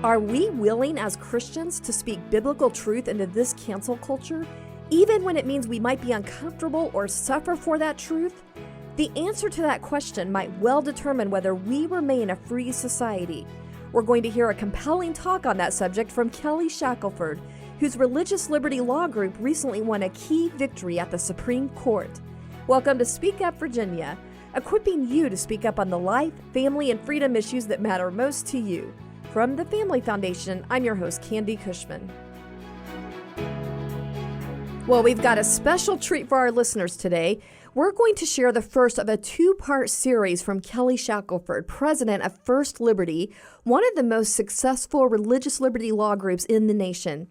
Are we willing as Christians to speak biblical truth into this cancel culture, even when it means we might be uncomfortable or suffer for that truth? The answer to that question might well determine whether we remain a free society. We're going to hear a compelling talk on that subject from Kelly Shackelford, whose religious liberty law group recently won a key victory at the Supreme Court. Welcome to Speak Up Virginia, equipping you to speak up on the life, family, and freedom issues that matter most to you. From the Family Foundation, I'm your host, Candy Cushman. Well, we've got a special treat for our listeners today. We're going to share the first of a two-part series from Kelly Shackelford, president of First Liberty, one of the most successful religious liberty law groups in the nation.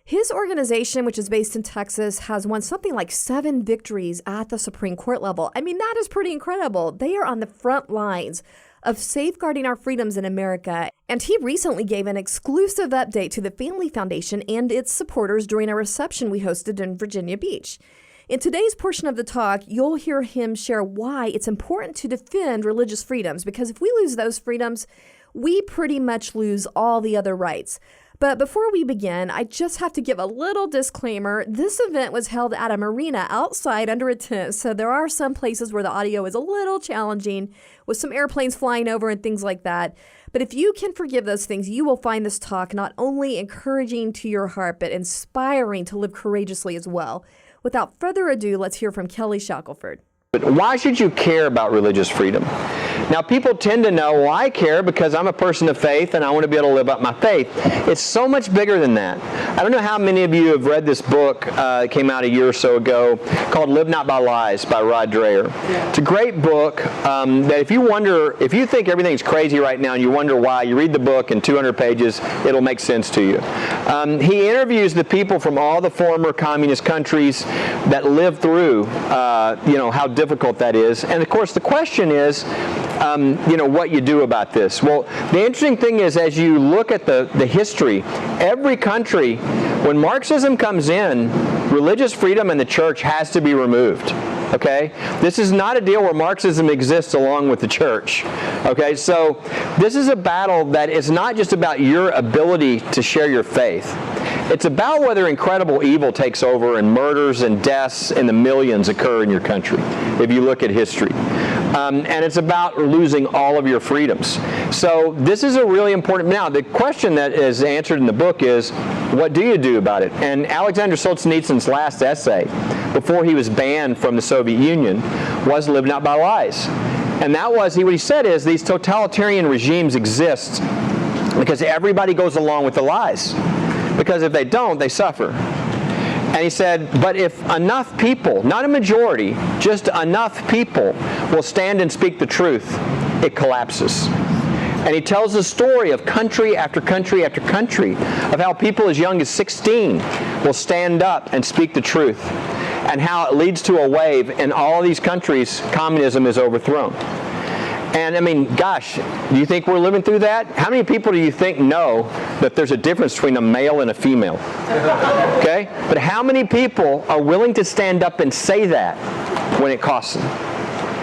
His organization, which is based in Texas, has won something like 7 victories at the Supreme Court level. I mean, that is pretty incredible. They are on the front lines of safeguarding our freedoms in America. And he recently gave an exclusive update to the Family Foundation and its supporters during a reception we hosted in Virginia Beach. In today's portion of the talk, you'll hear him share why it's important to defend religious freedoms, because if we lose those freedoms, we pretty much lose all the other rights. But before we begin, I just have to give a little disclaimer. This event was held at a marina outside under a tent, so there are some places where the audio is a little challenging, with some airplanes flying over and things like that. But if you can forgive those things, you will find this talk not only encouraging to your heart, but inspiring to live courageously as well. Without further ado, let's hear from Kelly Shackelford. But why should you care about religious freedom? Now, people tend to know, well, I care because I'm a person of faith and I want to be able to live up my faith. It's so much bigger than that. I don't know how many of you have read this book that came out a year or so ago called Live Not by Lies by Drayer. Yeah. It's a great book that if you think everything's crazy right now and you wonder why, you read the book in 200 pages, it'll make sense to you. He interviews the people from all the former communist countries that lived through, how difficult that is. And of course, the question is, what you do about this. Well, the interesting thing is, as you look at the history, every country, when Marxism comes in, religious freedom in the church has to be removed. Okay? This is not a deal where Marxism exists along with the church. Okay? So this is a battle that is not just about your ability to share your faith. It's about whether incredible evil takes over and murders and deaths in the millions occur in your country, if you look at history. And it's about losing all of your freedoms. So this is a really important... Now, the question that is answered in the book is, what do you do about it? And Alexander Solzhenitsyn's last essay, before he was banned from the Soviet Union, was Live Not by Lies. And that was, what he said is, these totalitarian regimes exist because everybody goes along with the lies. Because if they don't, they suffer. And he said, but if enough people, not a majority, just enough people will stand and speak the truth, it collapses. And he tells the story of country after country after country, of how people as young as 16 will stand up and speak the truth, and how it leads to a wave in all of these countries, communism is overthrown. And I mean, gosh, do you think we're living through that? How many people do you think know that there's a difference between a male and a female? Okay? But how many people are willing to stand up and say that when it costs them?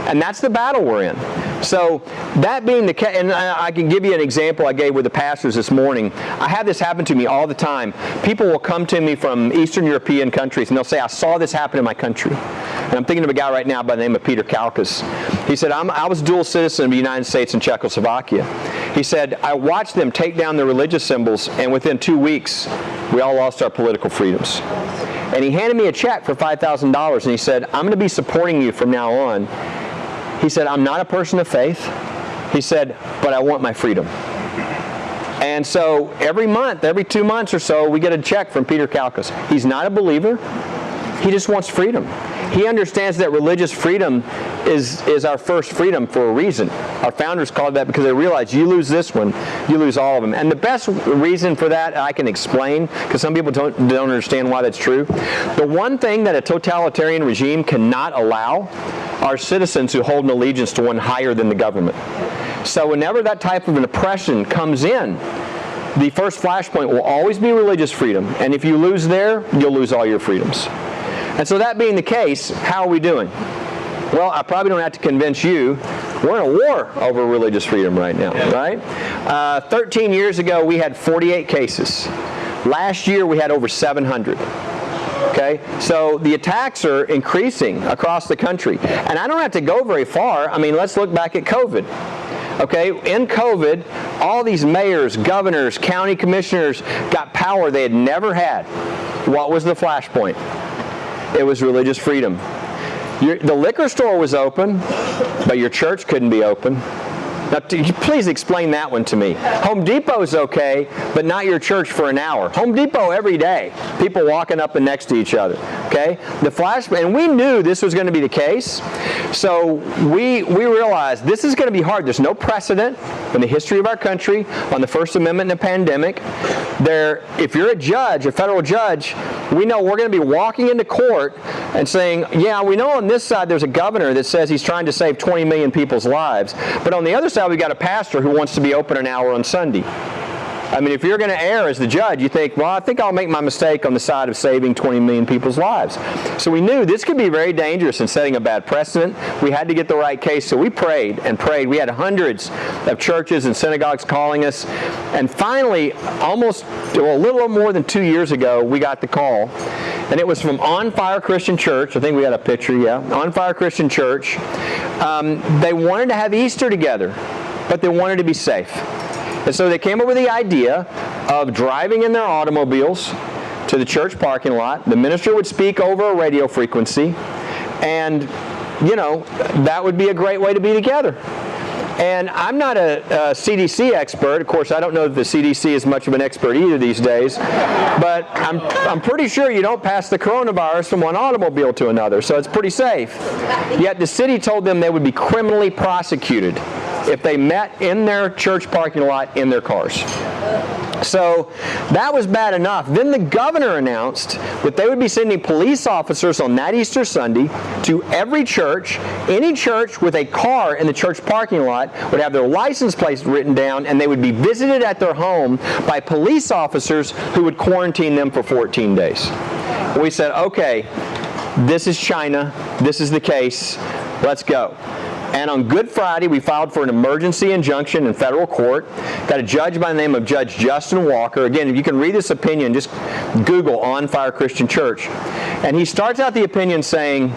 And that's the battle we're in. So that being the case, and I can give you an example I gave with the pastors this morning. I have this happen to me all the time. People will come to me from Eastern European countries and they'll say, I saw this happen in my country. And I'm thinking of a guy right now by the name of Peter Kalkas. He said, I was dual citizen of the United States and Czechoslovakia. He said, I watched them take down their religious symbols, and within 2 weeks, we all lost our political freedoms. And he handed me a check for $5,000, and he said, I'm going to be supporting you from now on. He said, I'm not a person of faith. He said, but I want my freedom. And so every month, every 2 months or so, we get a check from Peter Kalkas. He's not a believer. He just wants freedom. He understands that religious freedom is our first freedom for a reason. Our founders called it that because they realized you lose this one, you lose all of them. And the best reason for that I can explain, because some people don't understand why that's true. The one thing that a totalitarian regime cannot allow are citizens who hold an allegiance to one higher than the government. So whenever that type of an oppression comes in, the first flashpoint will always be religious freedom. And if you lose there, you'll lose all your freedoms. And so that being the case, how are we doing? Well, I probably don't have to convince you We're in a war over religious freedom right now, right? 13 years ago, we had 48 cases. Last year, we had over 700. Okay, so the attacks are increasing across the country. And I don't have to go very far. I mean, let's look back at COVID. Okay, in COVID, all these mayors, governors, county commissioners got power they had never had. What was the flashpoint? It was religious freedom. The liquor store was open, but your church couldn't be open. Now, please explain that one to me. Home Depot's okay, but not your church for an hour. Home Depot every day. People walking up and next to each other. Okay? The flashpoint, and we knew this was going to be the case. So we realized this is going to be hard. There's no precedent in the history of our country on the First Amendment in a pandemic. If you're a judge, a federal judge, we know we're going to be walking into court and saying, yeah, we know on this side there's a governor that says he's trying to save 20 million people's lives. But on the other side, we've got a pastor who wants to be open an hour on Sunday. I mean, if you're going to err as the judge, you think, well, I think I'll make my mistake on the side of saving 20 million people's lives. So we knew this could be very dangerous and setting a bad precedent. We had to get the right case, so we prayed and prayed. We had hundreds of churches and synagogues calling us. And finally, a little more than 2 years ago, we got the call. And it was from On Fire Christian Church. I think we had a picture, yeah. On Fire Christian Church. They wanted to have Easter together, but they wanted to be safe. And so they came up with the idea of driving in their automobiles to the church parking lot. The minister would speak over a radio frequency, and, that would be a great way to be together. And I'm not a CDC expert. Of course, I don't know if the CDC is much of an expert either these days. But I'm pretty sure you don't pass the coronavirus from one automobile to another, so it's pretty safe. Yet the city told them they would be criminally prosecuted if they met in their church parking lot in their cars. So that was bad enough. Then the governor announced that they would be sending police officers on that Easter Sunday to every church. Any church with a car in the church parking lot would have their license plates written down, and they would be visited at their home by police officers who would quarantine them for 14 days. We said, okay, this is China. This is the case. Let's go. And on Good Friday, we filed for an emergency injunction in federal court. Got a judge by the name of Judge Justin Walker. Again, if you can read this opinion, just Google On Fire Christian Church. And he starts out the opinion saying,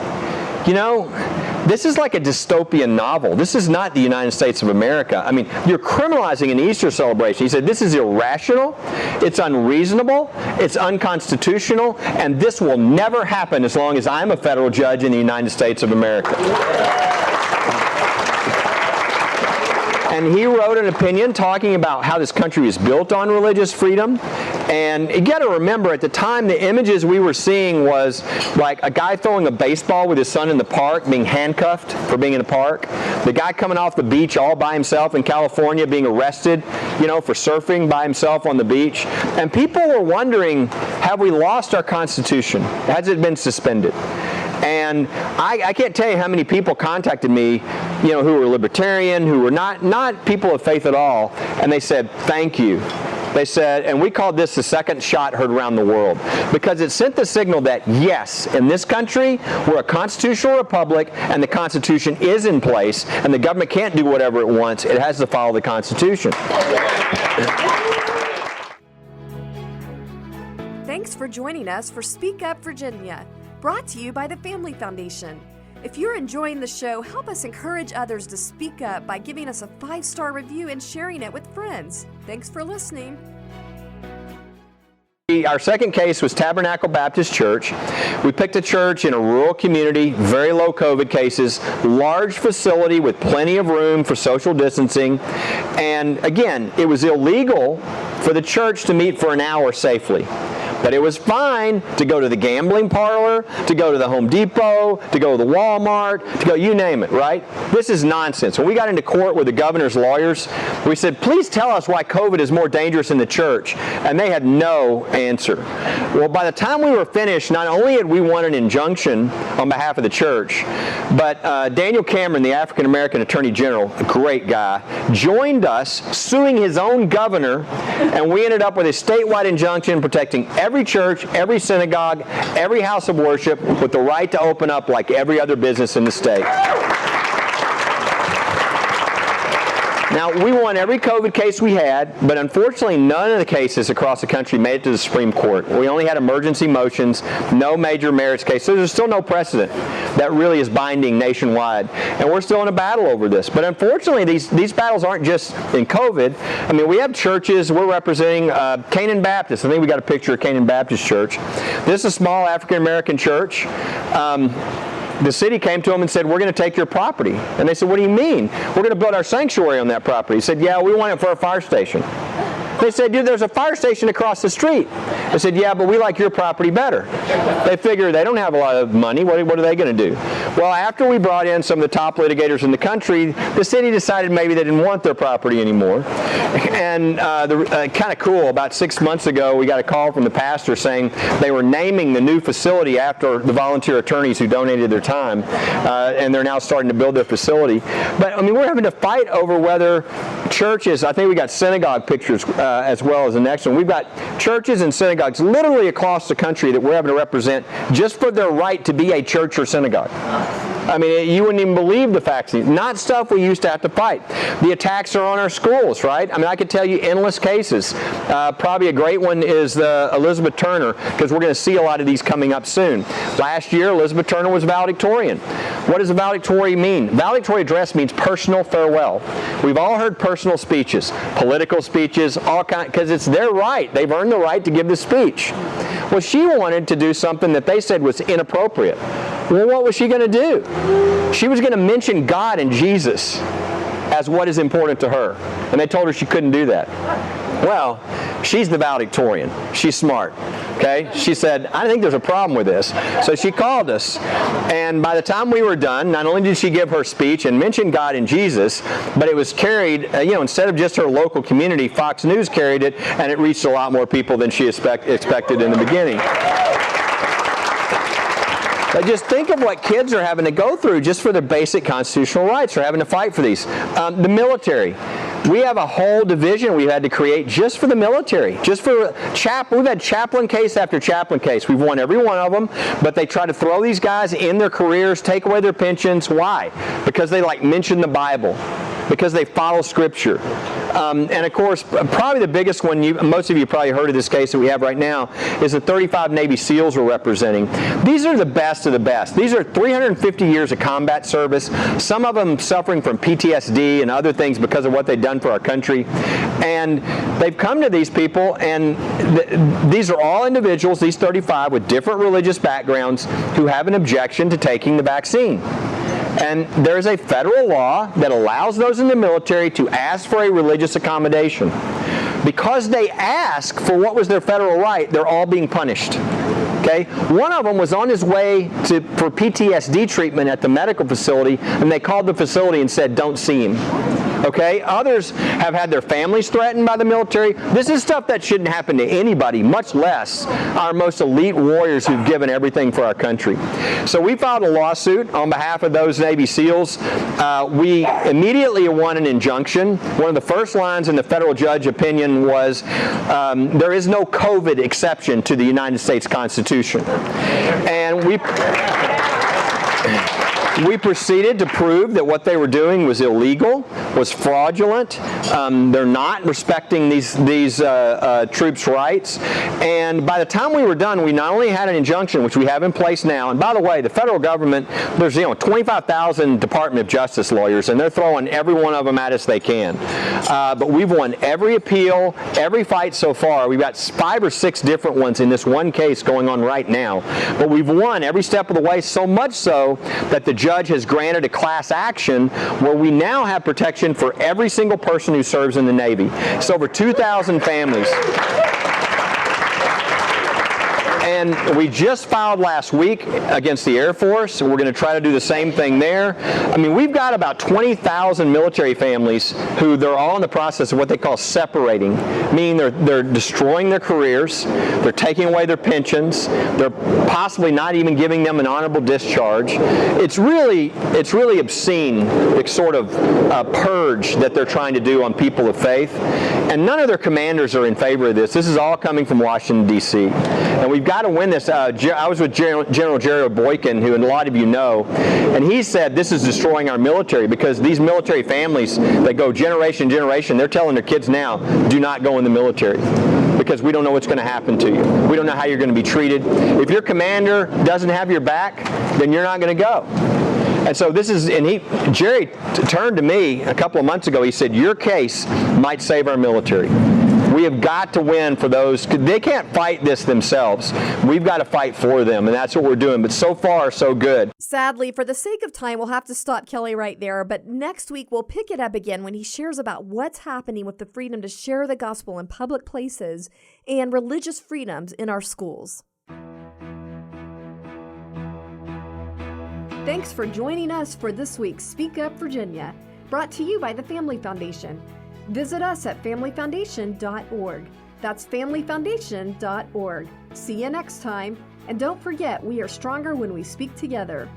this is like a dystopian novel. This is not the United States of America. I mean, you're criminalizing an Easter celebration. He said, this is irrational, it's unreasonable, it's unconstitutional, and this will never happen as long as I'm a federal judge in the United States of America. And he wrote an opinion talking about how this country is built on religious freedom. And you got to remember, at the time, the images we were seeing was like a guy throwing a baseball with his son in the park, being handcuffed for being in the park. The guy coming off the beach all by himself in California, being arrested, for surfing by himself on the beach. And people were wondering, have we lost our Constitution? Has it been suspended? And I can't tell you how many people contacted me, who were libertarian, who were not people of faith at all, and they said, thank you. They said, and we called this the second shot heard around the world, because it sent the signal that, yes, in this country, we're a constitutional republic, and the Constitution is in place, and the government can't do whatever it wants. It has to follow the Constitution. Thanks for joining us for Speak Up Virginia, brought to you by the Family Foundation. If you're enjoying the show, help us encourage others to speak up by giving us a 5-star review and sharing it with friends. Thanks for listening. Our second case was Tabernacle Baptist Church. We picked a church in a rural community, very low COVID cases, large facility with plenty of room for social distancing. And again, it was illegal for the church to meet for an hour safely. But it was fine to go to the gambling parlor, to go to the Home Depot, to go to the Walmart, to go, you name it, right? This is nonsense. When we got into court with the governor's lawyers, we said, please tell us why COVID is more dangerous in the church. And they had no answer. Well, by the time we were finished, not only had we won an injunction on behalf of the church, but Daniel Cameron, the African-American Attorney General, a great guy, joined us suing his own governor, and we ended up with a statewide injunction protecting every church, every synagogue, every house of worship with the right to open up like every other business in the state. Now, we won every COVID case we had, but unfortunately, none of the cases across the country made it to the Supreme Court. We only had emergency motions, no major merits cases. So there's still no precedent that really is binding nationwide. And we're still in a battle over this. But unfortunately, these battles aren't just in COVID. I mean, we have churches. We're representing Canaan Baptist. I think we got a picture of Canaan Baptist Church. This is a small African-American church. The city came to them and said, we're going to take your property. And they said, what do you mean? We're going to build our sanctuary on that property. He said, yeah, we want it for a fire station. They said, dude, there's a fire station across the street. I said, yeah, but we like your property better. They figure they don't have a lot of money. What are they going to do? Well, after we brought in some of the top litigators in the country, the city decided maybe they didn't want their property anymore. And kind of cool, about 6 months ago, we got a call from the pastor saying they were naming the new facility after the volunteer attorneys who donated their time, and they're now starting to build their facility. But, I mean, we're having to fight over whether churches, I think we got synagogue pictures as well as the next one. We've got churches and synagogues literally across the country that we're having to represent just for their right to be a church or synagogue. I mean, you wouldn't even believe the facts. Not stuff we used to have to fight. The attacks are on our schools, right? I mean, I could tell you endless cases. Probably a great one is Elizabeth Turner, because we're going to see a lot of these coming up soon. Last year, Elizabeth Turner was valedictorian. What does a valedictorian mean? Valedictorian address means personal farewell. We've all heard personal speeches, political speeches, all kinds, because it's their right. They've earned the right to give the speech. Well, she wanted to do something that they said was inappropriate. Well, what was she going to do? She was going to mention God and Jesus as what is important to her. And they told her she couldn't do that. Well, she's the valedictorian. She's smart. Okay? She said, I think there's a problem with this. So she called us. And by the time we were done, not only did she give her speech and mention God and Jesus, but it was carried, instead of just her local community, Fox News carried it, and it reached a lot more people than she expected in the beginning. But just think of what kids are having to go through just for their basic constitutional rights. They're having to fight for these. The military. We have a whole division we've had to create just for the military. Just for we've had chaplain case after chaplain case. We've won every one of them, but they try to throw these guys in their careers, take away their pensions. Why? Because they mention the Bible. Because they follow Scripture. And of course, probably the biggest one, most of you probably heard of this case that we have right now, is the 35 Navy SEALs we're representing. These are the best of the best. These are 350 years of combat service, some of them suffering from PTSD and other things because of what they've done for our country. And they've come to these people, and these are all individuals, these 35, with different religious backgrounds who have an objection to taking the vaccine. And there's a federal law that allows those in the military to ask for a religious accommodation. Because they ask for what was their federal right, they're all being punished. Okay? One of them was on his way for PTSD treatment at the medical facility, and they called the facility and said, don't see him. Okay? Others have had their families threatened by the military. This is stuff that shouldn't happen to anybody, much less our most elite warriors who've given everything for our country. So we filed a lawsuit on behalf of those Navy SEALs. We immediately won an injunction. One of the first lines in the federal judge opinion was, there is no COVID exception to the United States Constitution. And we proceeded to prove that what they were doing was illegal, was fraudulent. They're not respecting these troops' rights. And by the time we were done, we not only had an injunction, which we have in place now, and by the way, the federal government, there's 25,000 Department of Justice lawyers, and they're throwing every one of them at us they can. But we've won every appeal, every fight so far. We've got 5 or 6 different ones in this one case going on right now. But we've won every step of the way, so much so that the judge has granted a class action where we now have protection for every single person who serves in the Navy. It's over 2,000 families. And we just filed last week against the Air Force. We're going to try to do the same thing there. I mean, we've got about 20,000 military families who they're all in the process of what they call separating, meaning they're destroying their careers, they're taking away their pensions, they're possibly not even giving them an honorable discharge. It's really obscene, the sort of purge that they're trying to do on people of faith. And none of their commanders are in favor of this. This is all coming from Washington, D.C. And we've got got to win this. I was with General Jerry Boykin, who a lot of you know, and he said this is destroying our military because these military families that go generation to generation, they're telling their kids now, do not go in the military because we don't know what's going to happen to you. We don't know how you're going to be treated. If your commander doesn't have your back, then you're not going to go. And so Jerry turned to me a couple of months ago. He said, your case might save our military. We have got to win for those. They can't fight this themselves. We've got to fight for them, and that's what we're doing. But so far, so good. Sadly, for the sake of time, we'll have to stop Kelly right there. But next week, we'll pick it up again when he shares about what's happening with the freedom to share the gospel in public places and religious freedoms in our schools. Thanks for joining us for this week's Speak Up Virginia, brought to you by the Family Foundation. Visit us at familyfoundation.org. That's familyfoundation.org. See you next time. And don't forget, we are stronger when we speak together.